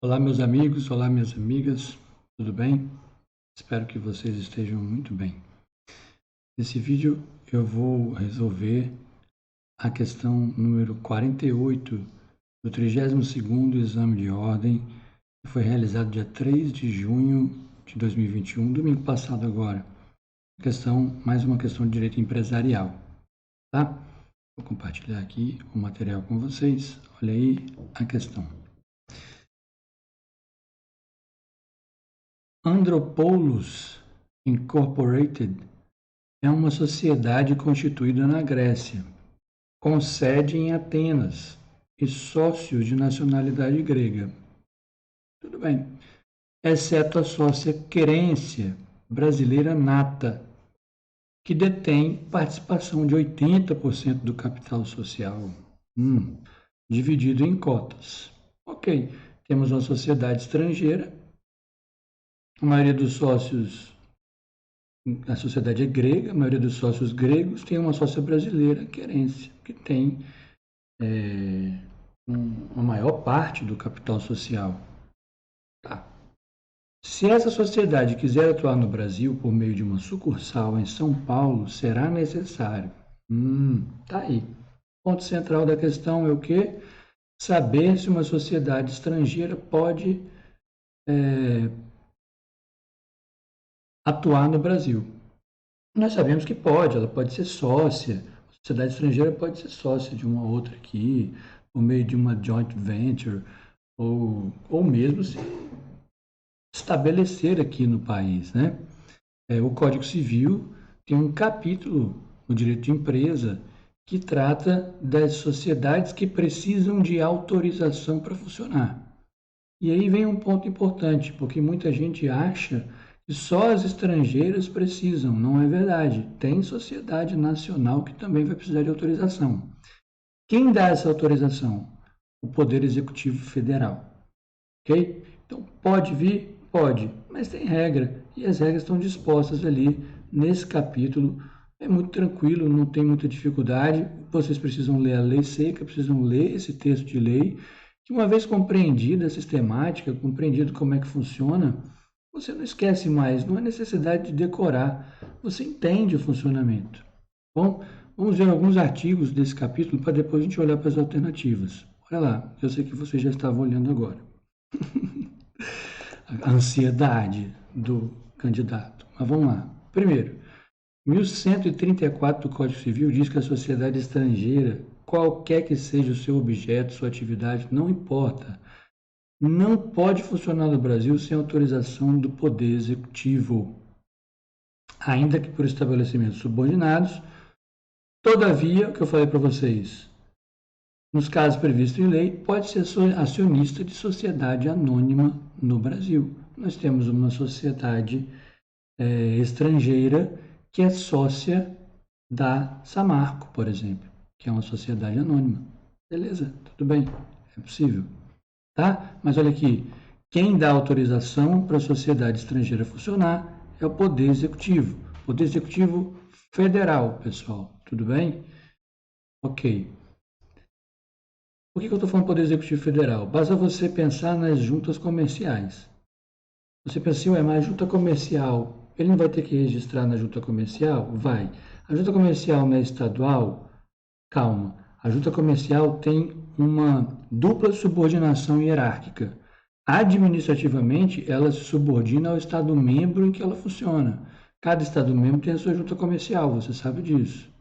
Olá, meus amigos, olá, minhas amigas, tudo bem? Espero que vocês estejam muito bem. Nesse vídeo eu vou resolver a questão número 48 do 32º exame de ordem, que foi realizado dia 3 de junho de 2021, domingo passado agora. Mais uma questão de direito empresarial, tá? Vou compartilhar aqui o material com vocês. Olha aí a questão. Andropoulos Incorporated é uma sociedade constituída na Grécia, com sede em Atenas e sócios de nacionalidade grega. Tudo bem, exceto a sócia querência brasileira Nata, que detém participação de 80% do capital social, dividido em cotas. Ok, temos uma sociedade estrangeira, a maioria dos sócios, a sociedade é grega, a maioria dos sócios gregos tem uma sócia brasileira, querência, que tem a maior parte do capital social. Tá. Se essa sociedade quiser atuar no Brasil por meio de uma sucursal em São Paulo, será necessário. Tá aí. O ponto central da questão é o quê? Saber se uma sociedade estrangeira pode atuar no Brasil. Nós sabemos que pode, ela pode ser sócia, a sociedade estrangeira pode ser sócia de uma outra aqui, por meio de uma joint venture, ou mesmo se estabelecer aqui no país, né? O Código Civil tem um capítulo no direito de empresa que trata das sociedades que precisam de autorização para funcionar. E aí vem um ponto importante, porque muita gente acha que só as estrangeiras precisam. Não é verdade. Tem sociedade nacional que também vai precisar de autorização. Quem dá essa autorização? O Poder Executivo Federal. Ok? Então, pode vir? Pode, mas tem regra. E as regras estão dispostas ali nesse capítulo. É muito tranquilo, não tem muita dificuldade. Vocês precisam ler a lei seca, precisam ler esse texto de lei, que uma vez compreendida a sistemática, compreendido como é que funciona, você não esquece mais, não há necessidade de decorar, você entende o funcionamento. Bom, vamos ver alguns artigos desse capítulo para depois a gente olhar para as alternativas. Olha lá, eu sei que vocês já estavam olhando agora. A ansiedade do candidato. Mas vamos lá. Primeiro, 1134 do Código Civil diz que a sociedade estrangeira, qualquer que seja o seu objeto, sua atividade, não importa, não pode funcionar no Brasil sem autorização do Poder Executivo, ainda que por estabelecimentos subordinados. Todavia, o que eu falei para vocês, nos casos previstos em lei, pode ser acionista de sociedade anônima no Brasil. Nós temos uma sociedade estrangeira que é sócia da Samarco, por exemplo, que é uma sociedade anônima. Beleza, tudo bem, é possível. Tá? Mas olha aqui, quem dá autorização para a sociedade estrangeira funcionar é o Poder Executivo. Poder Executivo Federal, pessoal. Tudo bem? Ok. Por que eu estou falando Poder Executivo Federal? Basta você pensar nas juntas comerciais. Você pensa, mas a junta comercial, ele não vai ter que registrar na junta comercial? Vai. A junta comercial não é estadual? Calma. A junta comercial tem uma dupla subordinação hierárquica. Administrativamente, ela se subordina ao Estado-membro em que ela funciona. Cada Estado-membro tem a sua junta comercial, você sabe disso.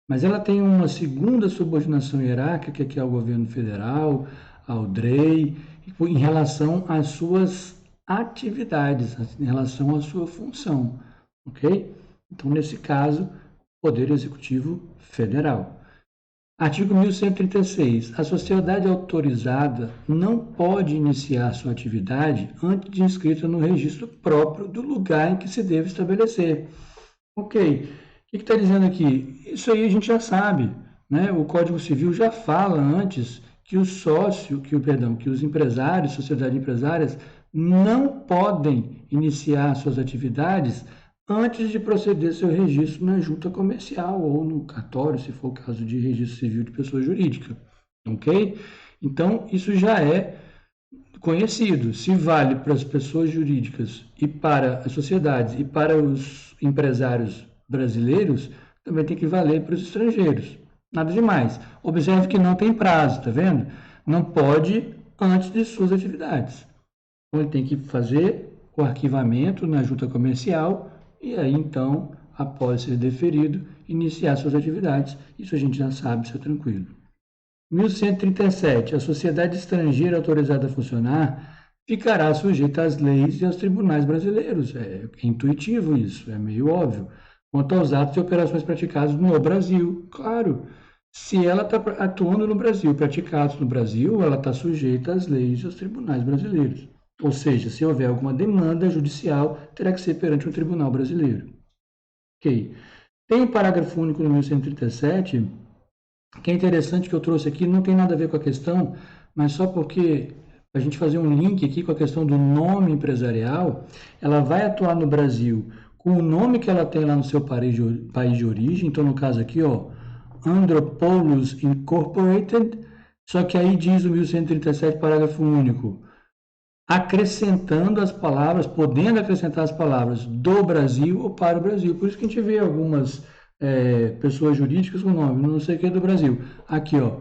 Mas ela tem uma segunda subordinação hierárquica, que é ao governo federal, ao DREI, em relação às suas atividades, em relação à sua função. Ok? Então, nesse caso, Poder Executivo Federal. Artigo 1136. A sociedade autorizada não pode iniciar sua atividade antes de inscrita no registro próprio do lugar em que se deve estabelecer. Ok. O que está dizendo aqui? Isso aí a gente já sabe, né? O Código Civil já fala antes que que os empresários, sociedades empresárias, não podem iniciar suas atividades antes de proceder seu registro na junta comercial ou no cartório, se for o caso de registro civil de pessoa jurídica, ok? Então, isso já é conhecido. Se vale para as pessoas jurídicas e para as sociedades e para os empresários brasileiros, também tem que valer para os estrangeiros. Nada demais. Observe que não tem prazo, tá vendo? Não pode antes de suas atividades. Então, ele tem que fazer o arquivamento na junta comercial e aí, então, após ser deferido, iniciar suas atividades. Isso a gente já sabe, isso é tranquilo. 1137. A sociedade estrangeira autorizada a funcionar ficará sujeita às leis e aos tribunais brasileiros. É intuitivo isso, é meio óbvio. Quanto aos atos e operações praticados no Brasil, claro. Se ela está atuando no Brasil, praticados no Brasil, ela está sujeita às leis e aos tribunais brasileiros. Ou seja, se houver alguma demanda judicial, terá que ser perante um tribunal brasileiro. Ok. Tem um parágrafo único no 1137, que é interessante que eu trouxe aqui, não tem nada a ver com a questão, mas só porque a gente fazer um link aqui com a questão do nome empresarial, ela vai atuar no Brasil com o nome que ela tem lá no seu país de origem, então no caso aqui, ó, Andropoulos Incorporated, só que aí diz o 1137, parágrafo único, acrescentando as palavras, podendo acrescentar as palavras do Brasil ou para o Brasil. Por isso que a gente vê algumas pessoas jurídicas com nome, não sei o que é do Brasil. Aqui, ó,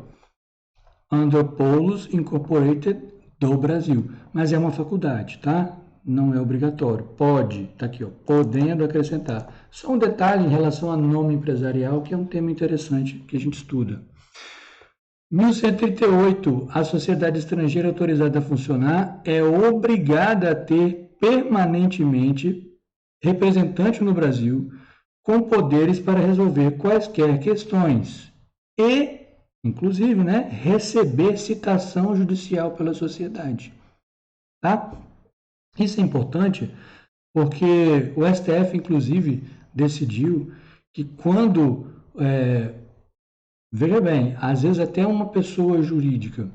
Andropoulos Incorporated do Brasil. Mas é uma faculdade, tá? Não é obrigatório. Pode, tá aqui, ó, podendo acrescentar. Só um detalhe em relação a nome empresarial, que é um tema interessante que a gente estuda. 1138. A sociedade estrangeira autorizada a funcionar é obrigada a ter permanentemente representante no Brasil com poderes para resolver quaisquer questões e, inclusive, né, receber citação judicial pela sociedade. Tá? Isso é importante porque o STF, inclusive, decidiu que quando veja bem, às vezes até uma pessoa jurídica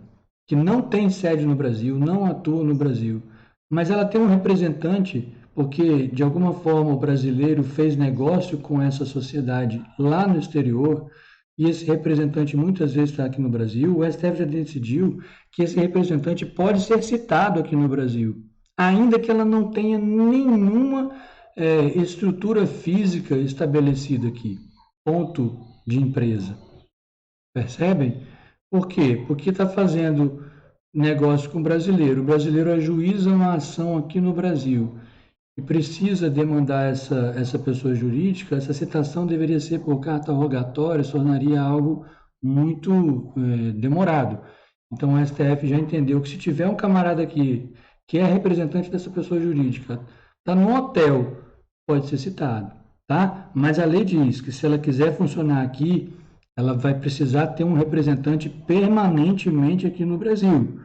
que não tem sede no Brasil, não atua no Brasil, mas ela tem um representante, porque de alguma forma o brasileiro fez negócio com essa sociedade lá no exterior, e esse representante muitas vezes está aqui no Brasil, o STF já decidiu que esse representante pode ser citado aqui no Brasil, ainda que ela não tenha nenhuma estrutura física estabelecida aqui, ponto de empresa. Percebem? Por quê? Porque está fazendo negócio com o brasileiro ajuiza uma ação aqui no Brasil e precisa demandar essa pessoa jurídica, essa citação deveria ser por carta rogatória, se tornaria algo muito demorado. Então o STF já entendeu que se tiver um camarada aqui que é representante dessa pessoa jurídica, está no hotel, pode ser citado, tá? Mas a lei diz que se ela quiser funcionar aqui, ela vai precisar ter um representante permanentemente aqui no Brasil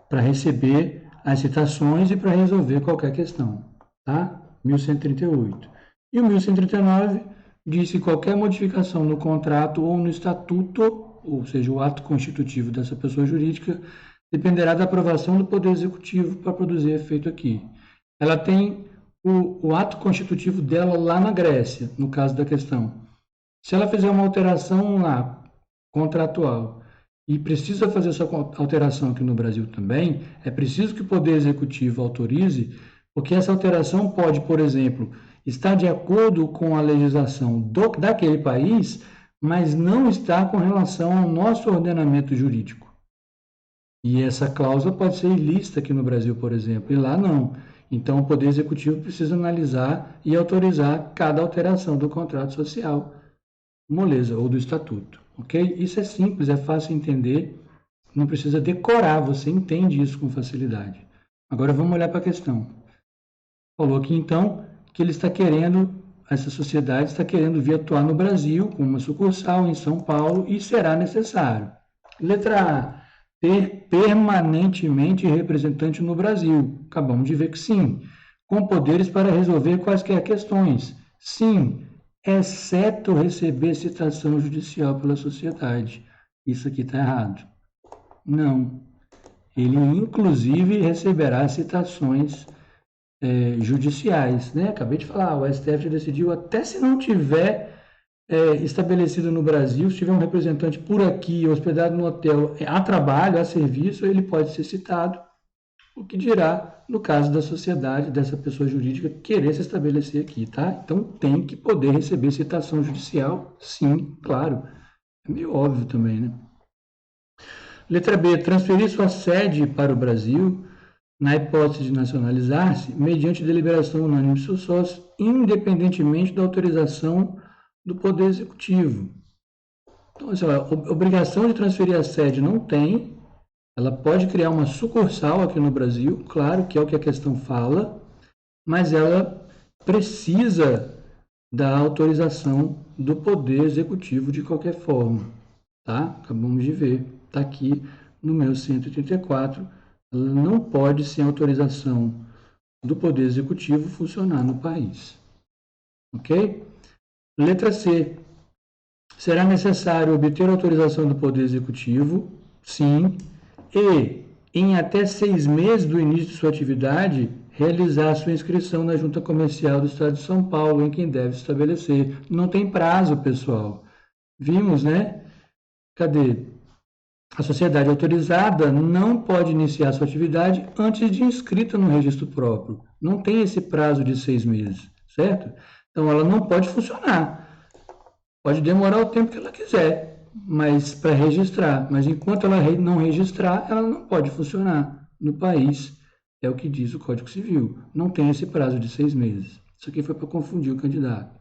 para receber as citações e para resolver qualquer questão, tá? 1138. E o 1139 diz que qualquer modificação no contrato ou no estatuto, ou seja, o ato constitutivo dessa pessoa jurídica, dependerá da aprovação do Poder Executivo para produzir efeito aqui. Ela tem o ato constitutivo dela lá na Grécia, no caso da questão. Se ela fizer uma alteração lá, contratual, e precisa fazer essa alteração aqui no Brasil também, é preciso que o Poder Executivo autorize, porque essa alteração pode, por exemplo, estar de acordo com a legislação daquele país, mas não estar com relação ao nosso ordenamento jurídico. E essa cláusula pode ser ilícita aqui no Brasil, por exemplo, e lá não. Então, o Poder Executivo precisa analisar e autorizar cada alteração do contrato social, moleza, ou do estatuto, ok? Isso é simples, é fácil entender, não precisa decorar, você entende isso com facilidade. Agora vamos olhar para a questão. Falou aqui então que ele está querendo, essa sociedade está querendo vir atuar no Brasil com uma sucursal em São Paulo e será necessário. Letra A, ter permanentemente representante no Brasil. Acabamos de ver que sim. Com poderes para resolver quaisquer questões. Sim, exceto receber citação judicial pela sociedade. Isso aqui está errado. Não. Ele, inclusive, receberá citações judiciais. Né? Acabei de falar, o STF decidiu, até se não tiver estabelecido no Brasil, se tiver um representante por aqui, hospedado no hotel, a trabalho, a serviço, ele pode ser citado O que dirá no caso da sociedade, dessa pessoa jurídica querer se estabelecer aqui, tá? Então tem que poder receber citação judicial, sim, claro. É meio óbvio também, né? Letra B, transferir sua sede para o Brasil, na hipótese de nacionalizar-se, mediante deliberação unânime de seus sócios, independentemente da autorização do Poder Executivo. Então, assim, a obrigação de transferir a sede não tem, ela pode criar uma sucursal aqui no Brasil, claro que é o que a questão fala, mas ela precisa da autorização do Poder Executivo de qualquer forma, tá? Acabamos de ver, está aqui no meu 134, ela não pode, sem autorização do Poder Executivo, funcionar no país, ok? Letra C, será necessário obter autorização do Poder Executivo, sim, e, em até 6 meses do início de sua atividade, realizar sua inscrição na Junta Comercial do Estado de São Paulo, em quem deve estabelecer. Não tem prazo, pessoal. Vimos, né? Cadê? A sociedade autorizada não pode iniciar sua atividade antes de inscrita no registro próprio. Não tem esse prazo de 6 meses, certo? Então, ela não pode funcionar. Pode demorar o tempo que ela quiser, mas para registrar. Mas enquanto ela não registrar, ela não pode funcionar no país. É o que diz o Código Civil. Não tem esse prazo de 6 meses. Isso aqui foi para confundir o candidato.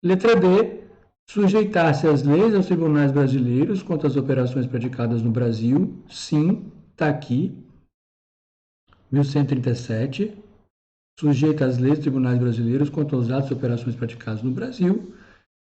Letra D. Sujeitar-se às leis aos tribunais brasileiros quanto às operações praticadas no Brasil. Sim, está aqui. 1137. Sujeita às leis dos tribunais brasileiros quanto aos atos e operações praticados no Brasil.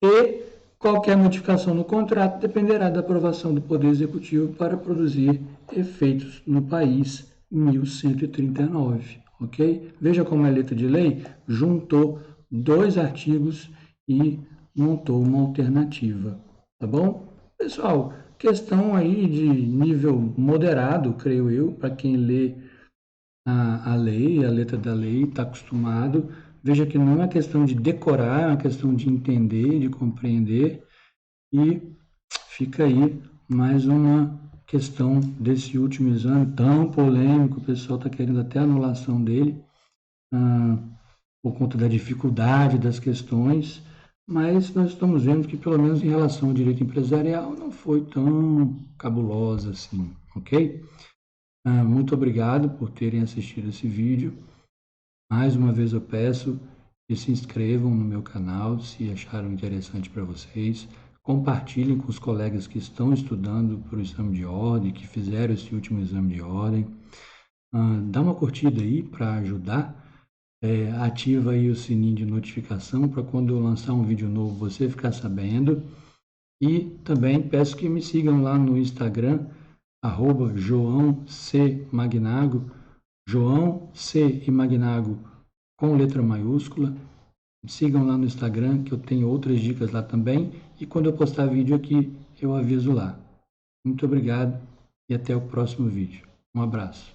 E qualquer modificação no contrato dependerá da aprovação do Poder Executivo para produzir efeitos no país. 1139, ok? Veja como a letra de lei juntou 2 artigos e montou uma alternativa, tá bom? Pessoal, questão aí de nível moderado, creio eu, para quem lê a lei, a letra da lei, está acostumado. Veja que não é uma questão de decorar, é uma questão de entender, de compreender. E fica aí mais uma questão desse último exame tão polêmico, o pessoal está querendo até a anulação dele, por conta da dificuldade das questões, mas nós estamos vendo que, pelo menos em relação ao direito empresarial, não foi tão cabulosa assim, ok? Muito obrigado por terem assistido esse vídeo. Mais uma vez eu peço que se inscrevam no meu canal se acharam interessante para vocês. Compartilhem com os colegas que estão estudando para o exame de ordem, que fizeram esse último exame de ordem. Dá uma curtida aí para ajudar. Ativa aí o sininho de notificação para quando eu lançar um vídeo novo você ficar sabendo. E também peço que me sigam lá no Instagram, @JoãoCMagnago, João C e Magnago com letra maiúscula. Sigam lá no Instagram, que eu tenho outras dicas lá também. E quando eu postar vídeo aqui, eu aviso lá. Muito obrigado e até o próximo vídeo. Um abraço.